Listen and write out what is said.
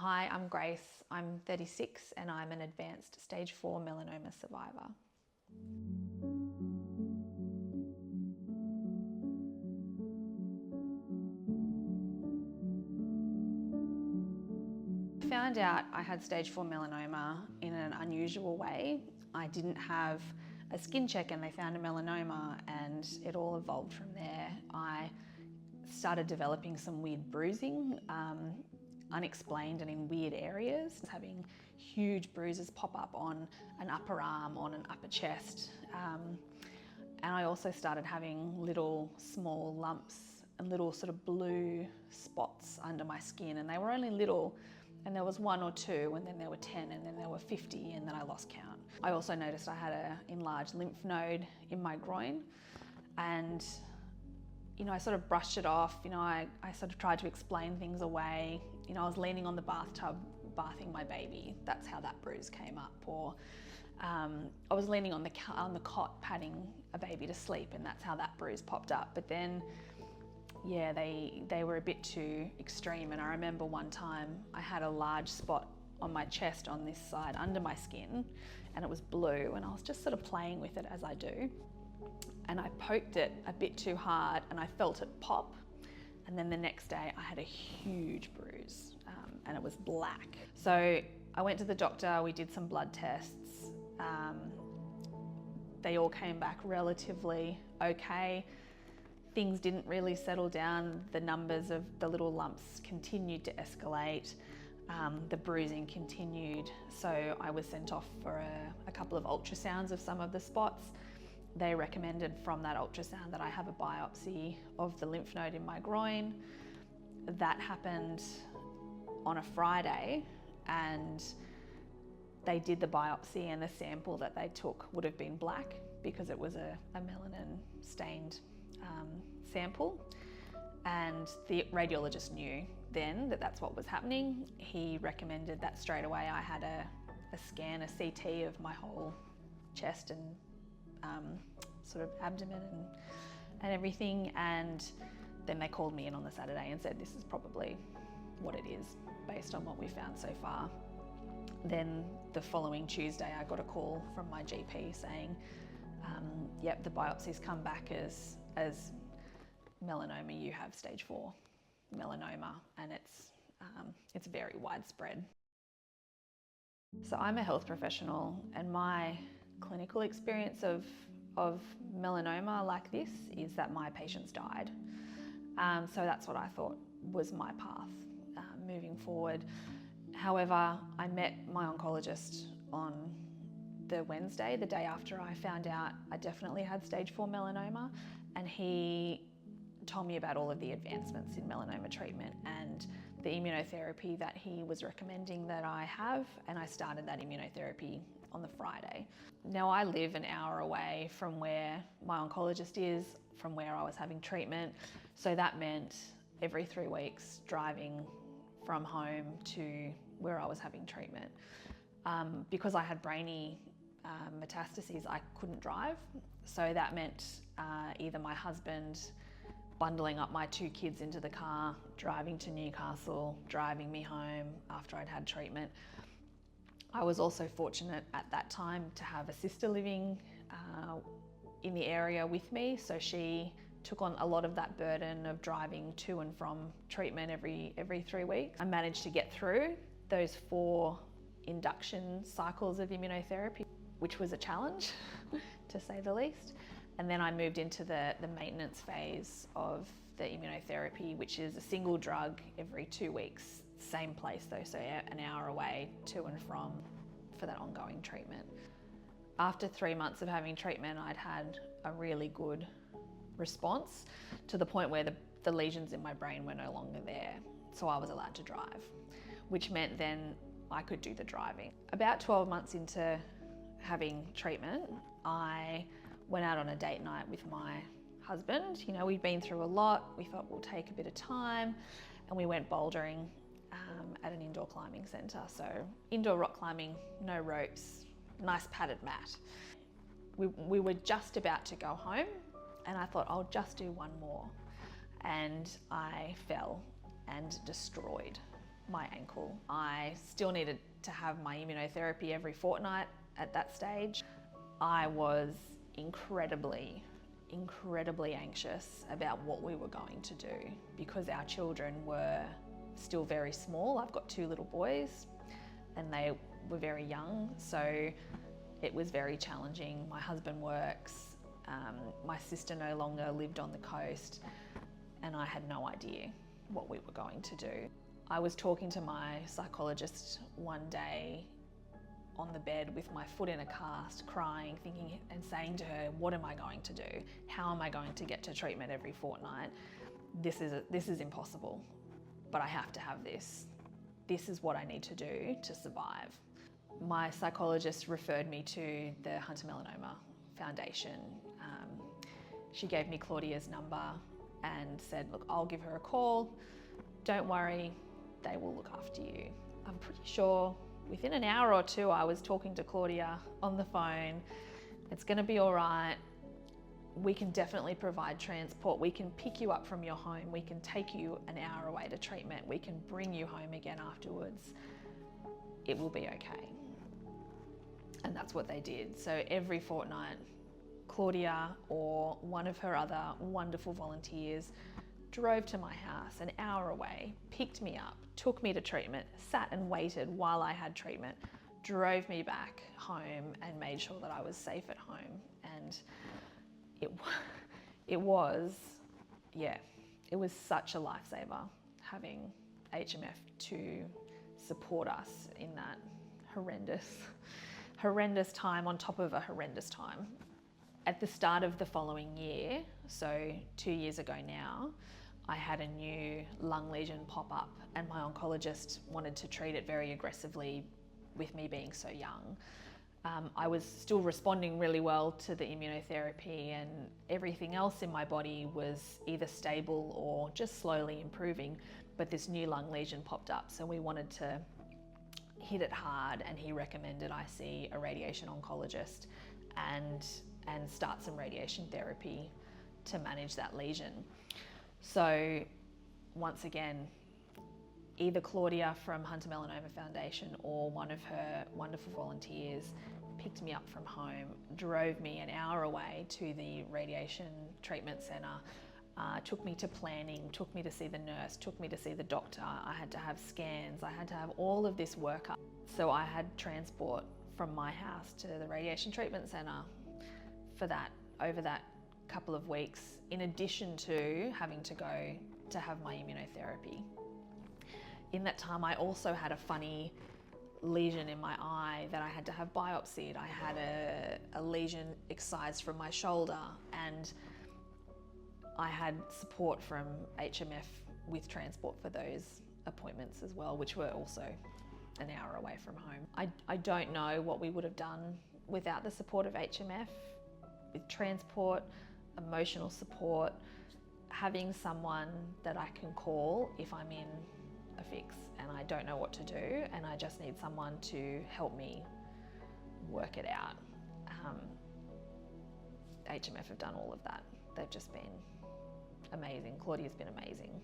Hi, I'm Grace. I'm 36 and I'm an advanced stage 4 melanoma survivor. I found out I had stage 4 melanoma in an unusual way. I didn't have a skin check and they found a melanoma, and it all evolved from there. I started developing some weird bruising, unexplained and in weird areas, having huge bruises pop up on an upper arm, on an upper chest. And I also started having little small lumps and little sort of blue spots under my skin, and they were only little, and there was 1 or 2, and then there were 10, and then there were 50, and then I lost count. I also noticed I had an enlarged lymph node in my groin, and I sort of brushed it off. I sort of tried to explain things away. I was leaning on the bathtub bathing my baby. That's how that bruise came up. Or I was leaning on the cot patting a baby to sleep, and that's how that bruise popped up. But then, yeah, they were a bit too extreme. And I remember one time I had a large spot on my chest on this side under my skin, and it was blue, and I was just sort of playing with it as I do. And I poked it a bit too hard and I felt it pop. And then the next day I had a huge bruise, and it was black. So I went to the doctor, we did some blood tests. They all came back relatively okay. Things didn't really settle down. The numbers of the little lumps continued to escalate. The bruising continued. So I was sent off for a couple of ultrasounds of some of the spots. They recommended from that ultrasound that I have a biopsy of the lymph node in my groin. That happened on a Friday, and they did the biopsy, and the sample that they took would have been black because it was a melanin stained sample. And the radiologist knew then that that's what was happening. He recommended that straight away I had a scan, a CT of my whole chest and sort of abdomen and everything, and then they called me in on the Saturday and said this is probably what it is based on what we found so far. Then the following Tuesday I got a call from my GP saying, yep, the biopsy's come back as melanoma, you have stage 4 melanoma, and it's very widespread. So I'm a health professional, and my clinical experience of melanoma like this is that my patients died. So that's what I thought was my path moving forward. However, I met my oncologist on the Wednesday, the day after I found out I definitely had stage 4 melanoma, and he told me about all of the advancements in melanoma treatment and the immunotherapy that he was recommending that I have, and I started that immunotherapy on the Friday. Now I live an hour away from where my oncologist is, from where I was having treatment, so that meant every 3 weeks driving from home to where I was having treatment. Because I had brainy metastases, I couldn't drive, so that meant either my husband bundling up my 2 kids into the car, driving to Newcastle, driving me home after I'd had treatment. I was also fortunate at that time to have a sister living in the area with me, so she took on a lot of that burden of driving to and from treatment every 3 weeks. I managed to get through those 4 induction cycles of immunotherapy, which was a challenge to say the least. And then I moved into the maintenance phase of the immunotherapy, which is a single drug every 2 weeks, same place though, so an hour away to and from for that ongoing treatment. After 3 months of having treatment, I'd had a really good response to the point where the lesions in my brain were no longer there, so I was allowed to drive, which meant then I could do the driving. About 12 months into having treatment, I went out on a date night with my husband. We'd been through a lot. We thought we'll take a bit of time, and we went bouldering at an indoor climbing centre. So indoor rock climbing, no ropes, nice padded mat. We were just about to go home, and I thought I'll just do one more. And I fell and destroyed my ankle. I still needed to have my immunotherapy every fortnight at that stage. I was incredibly anxious about what we were going to do because our children were still very small. I've got 2 little boys and they were very young, so it was very challenging. My husband works, my sister no longer lived on the coast, and I had no idea what we were going to do. I was talking to my psychologist one day on the bed with my foot in a cast, crying, thinking and saying to her, what am I going to do? How am I going to get to treatment every fortnight? This is impossible, but I have to have this. This is what I need to do to survive. My psychologist referred me to the Hunter Melanoma Foundation. She gave me Claudia's number and said, look, I'll give her a call. Don't worry, they will look after you. I'm pretty sure within an hour or 2, I was talking to Claudia on the phone. It's gonna be all right. We can definitely provide transport. We can pick you up from your home. We can take you an hour away to treatment. We can bring you home again afterwards. It will be okay. And that's what they did. So every fortnight, Claudia or one of her other wonderful volunteers drove to my house an hour away, picked me up, took me to treatment, sat and waited while I had treatment, drove me back home and made sure that I was safe at home. And it was such a lifesaver having HMF to support us in that horrendous time on top of a horrendous time. At the start of the following year, so 2 years ago now, I had a new lung lesion pop up and my oncologist wanted to treat it very aggressively with me being so young. I was still responding really well to the immunotherapy and everything else in my body was either stable or just slowly improving, but this new lung lesion popped up. So we wanted to hit it hard and he recommended I see a radiation oncologist and start some radiation therapy to manage that lesion. So once again, either Claudia from Hunter Melanoma Foundation or one of her wonderful volunteers picked me up from home, drove me an hour away to the radiation treatment centre, took me to planning, took me to see the nurse, took me to see the doctor. I had to have scans, I had to have all of this workup. So I had transport from my house to the radiation treatment centre for that, over that couple of weeks, in addition to having to go to have my immunotherapy. In that time, I also had a funny lesion in my eye that I had to have biopsied. I had a lesion excised from my shoulder and I had support from HMF with transport for those appointments as well, which were also an hour away from home. I don't know what we would have done without the support of HMF, with transport, emotional support, having someone that I can call if I'm in a fix and I don't know what to do and I just need someone to help me work it out. HMF have done all of that. They've just been amazing. Claudia's been amazing.